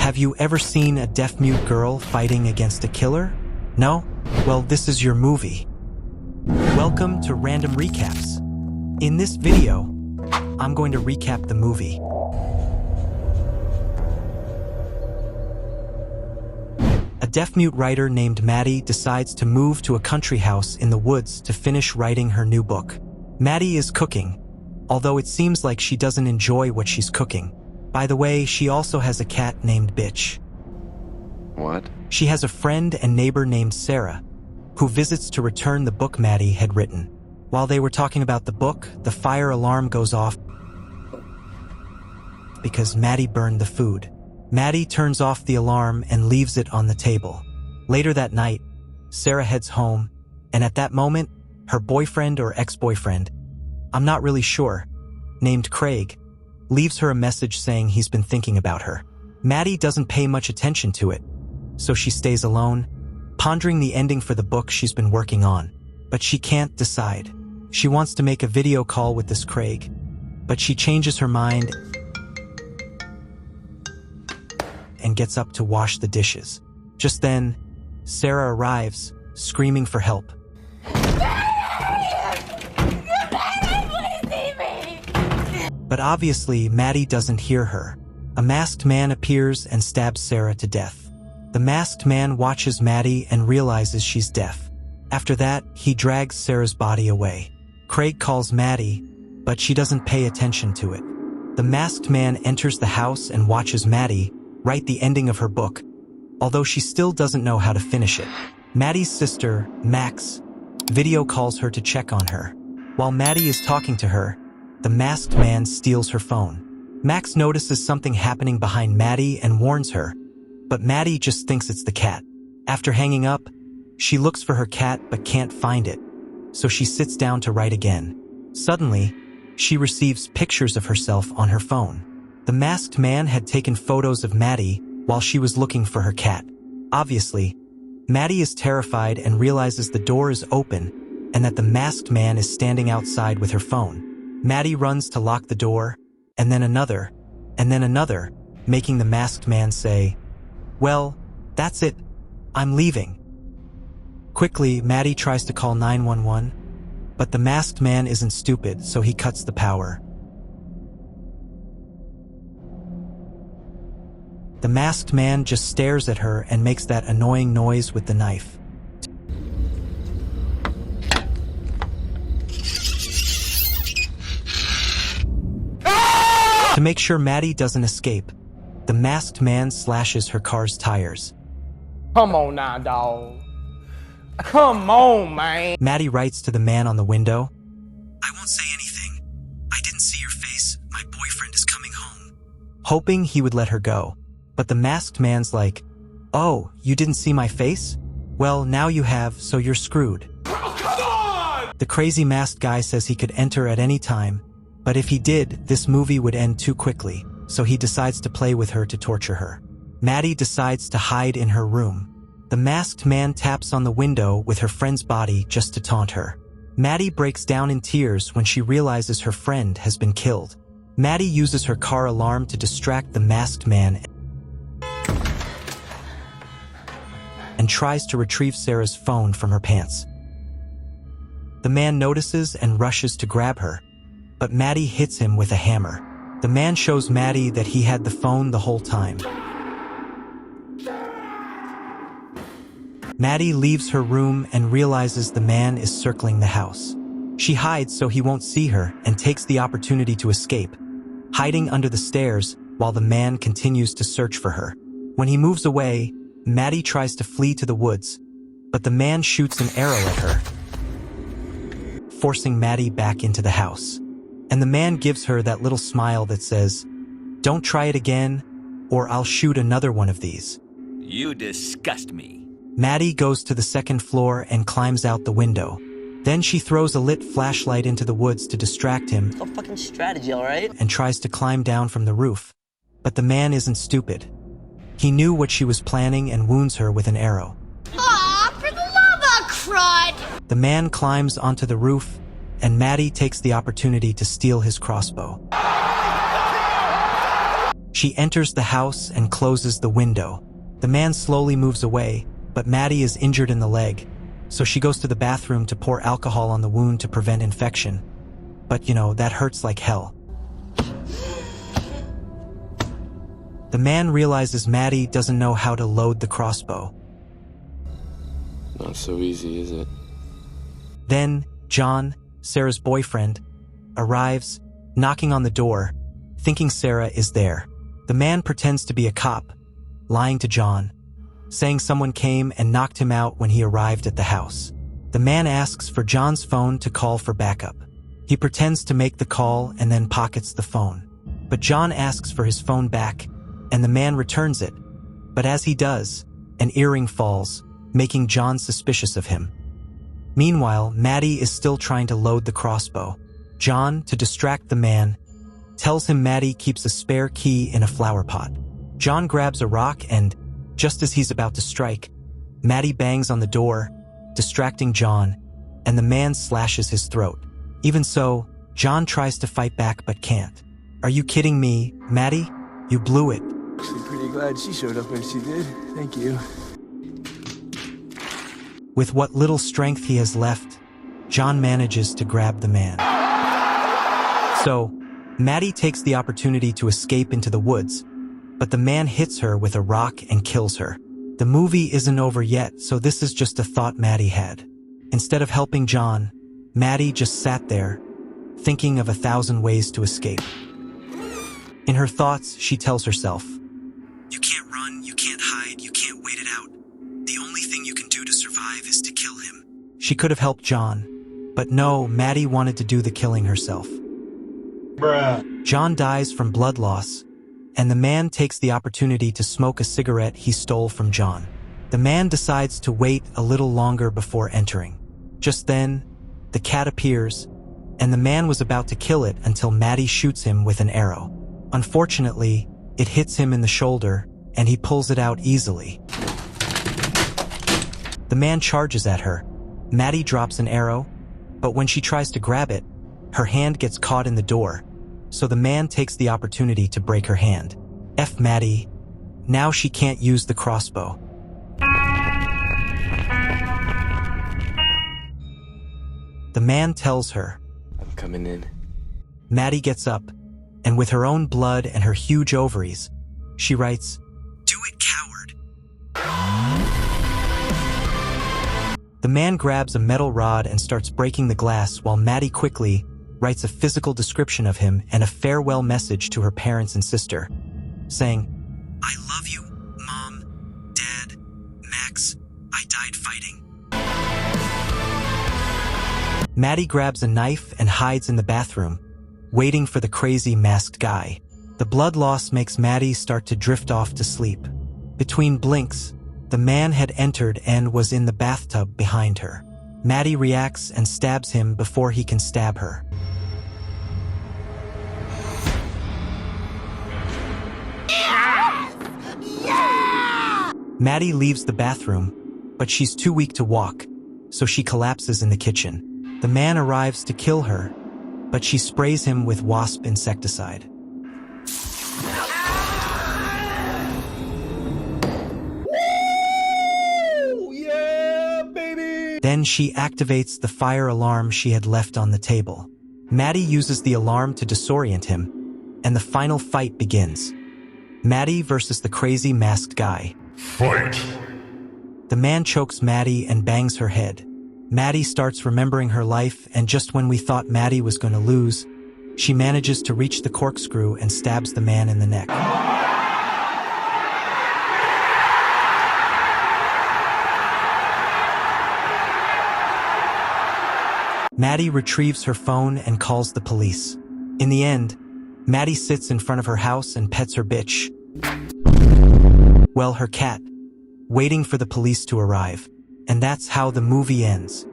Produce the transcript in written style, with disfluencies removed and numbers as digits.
Have you ever seen a deaf-mute girl fighting against a killer? No? Well, this is your movie. Welcome to Random Recaps. In this video, I'm going to recap the movie. A deaf-mute writer named Maddie decides to move to a country house in the woods to finish writing her new book. Maddie is cooking, although it seems like she doesn't enjoy what she's cooking. By the way, she also has a cat named Bitch. What? She has a friend and neighbor named Sarah, who visits to return the book Maddie had written. While they were talking about the book, the fire alarm goes off because Maddie burned the food. Maddie turns off the alarm and leaves it on the table. Later that night, Sarah heads home, and at that moment, her boyfriend or ex-boyfriend, I'm not really sure, named Craig, leaves her a message saying he's been thinking about her. Maddie doesn't pay much attention to it, so she stays alone, pondering the ending for the book she's been working on. But she can't decide. She wants to make a video call with this Craig, but she changes her mind and gets up to wash the dishes. Just then, Sarah arrives, screaming for help. But obviously, Maddie doesn't hear her. A masked man appears and stabs Sarah to death. The masked man watches Maddie and realizes she's deaf. After that, he drags Sarah's body away. Craig calls Maddie, but she doesn't pay attention to it. The masked man enters the house and watches Maddie write the ending of her book, although she still doesn't know how to finish it. Maddie's sister, Max, video calls her to check on her. While Maddie is talking to her, the masked man steals her phone. Max notices something happening behind Maddie and warns her, but Maddie just thinks it's the cat. After hanging up, she looks for her cat but can't find it, so she sits down to write again. Suddenly, she receives pictures of herself on her phone. The masked man had taken photos of Maddie while she was looking for her cat. Obviously, Maddie is terrified and realizes the door is open and that the masked man is standing outside with her phone. Maddie runs to lock the door, and then another, making the masked man say, "Well, that's it. I'm leaving." Quickly, Maddie tries to call 911, but the masked man isn't stupid, so he cuts the power. The masked man just stares at her and makes that annoying noise with the knife. To make sure Maddie doesn't escape, the masked man slashes her car's tires. Come on now, dawg. Come on, man. Maddie writes to the man on the window, "I won't say anything. I didn't see your face. My boyfriend is coming home." Hoping he would let her go. But the masked man's like, "Oh, you didn't see my face? Well, now you have, so you're screwed." Oh, come on! The crazy masked guy says he could enter at any time, but if he did, this movie would end too quickly, so he decides to play with her to torture her. Maddie decides to hide in her room. The masked man taps on the window with her friend's body just to taunt her. Maddie breaks down in tears when she realizes her friend has been killed. Maddie uses her car alarm to distract the masked man and tries to retrieve Sarah's phone from her pants. The man notices and rushes to grab her, but Maddie hits him with a hammer. The man shows Maddie that he had the phone the whole time. Maddie leaves her room and realizes the man is circling the house. She hides so he won't see her and takes the opportunity to escape, hiding under the stairs while the man continues to search for her. When he moves away, Maddie tries to flee to the woods, but the man shoots an arrow at her, forcing Maddie back into the house. And the man gives her that little smile that says, "Don't try it again, or I'll shoot another one of these." You disgust me. Maddie goes to the second floor and climbs out the window. Then she throws a lit flashlight into the woods to distract him. No fucking strategy, alright? And tries to climb down from the roof. But the man isn't stupid. He knew what she was planning and wounds her with an arrow. Aw, for the love of crud! The man climbs onto the roof, and Maddie takes the opportunity to steal his crossbow. She enters the house and closes the window. The man slowly moves away, but Maddie is injured in the leg, so she goes to the bathroom to pour alcohol on the wound to prevent infection. But that hurts like hell. The man realizes Maddie doesn't know how to load the crossbow. Not so easy, is it? Then, John, Sarah's boyfriend, arrives, knocking on the door, thinking Sarah is there. The man pretends to be a cop, lying to John, saying someone came and knocked him out when he arrived at the house. The man asks for John's phone to call for backup. He pretends to make the call and then pockets the phone. But John asks for his phone back, and the man returns it. But as he does, an earring falls, making John suspicious of him. Meanwhile, Maddie is still trying to load the crossbow. John, to distract the man, tells him Maddie keeps a spare key in a flower pot. John grabs a rock and, just as he's about to strike, Maddie bangs on the door, distracting John, and the man slashes his throat. Even so, John tries to fight back but can't. "Are you kidding me, Maddie? You blew it." Actually pretty glad she showed up when she did. Thank you. With what little strength he has left, John manages to grab the man. So, Maddie takes the opportunity to escape into the woods, but the man hits her with a rock and kills her. The movie isn't over yet, so this is just a thought Maddie had. Instead of helping John, Maddie just sat there, thinking of 1,000 ways to escape. In her thoughts, she tells herself, "You can't run, you can't hide, you can't wait it out. The only thing you can do to survive is to kill him." She could have helped John, but no, Maddie wanted to do the killing herself. John dies from blood loss, and the man takes the opportunity to smoke a cigarette he stole from John. The man decides to wait a little longer before entering. Just then, the cat appears, and the man was about to kill it until Maddie shoots him with an arrow. Unfortunately, it hits him in the shoulder, and he pulls it out easily. The man charges at her. Maddie drops an arrow, but when she tries to grab it, her hand gets caught in the door, so the man takes the opportunity to break her hand. F Maddie. Now she can't use the crossbow. The man tells her, I'm coming in. Maddie gets up, and with her own blood and her huge ovaries, she writes, "Do it, coward." The man grabs a metal rod and starts breaking the glass while Maddie quickly writes a physical description of him and a farewell message to her parents and sister, saying, "I love you, Mom, Dad, Max, I died fighting." Maddie grabs a knife and hides in the bathroom, waiting for the crazy masked guy. The blood loss makes Maddie start to drift off to sleep. Between blinks, the man had entered and was in the bathtub behind her. Maddie reacts and stabs him before he can stab her. Maddie leaves the bathroom, but she's too weak to walk, so she collapses in the kitchen. The man arrives to kill her, but she sprays him with wasp insecticide. Yeah, baby! Then she activates the fire alarm she had left on the table. Maddie uses the alarm to disorient him, and the final fight begins. Maddie versus the crazy masked guy. Fight! The man chokes Maddie and bangs her head. Maddie starts remembering her life, and just when we thought Maddie was going to lose, she manages to reach the corkscrew and stabs the man in the neck. Maddie retrieves her phone and calls the police. In the end, Maddie sits in front of her house and pets her bitch. Well, her cat, waiting for the police to arrive. And that's how the movie ends.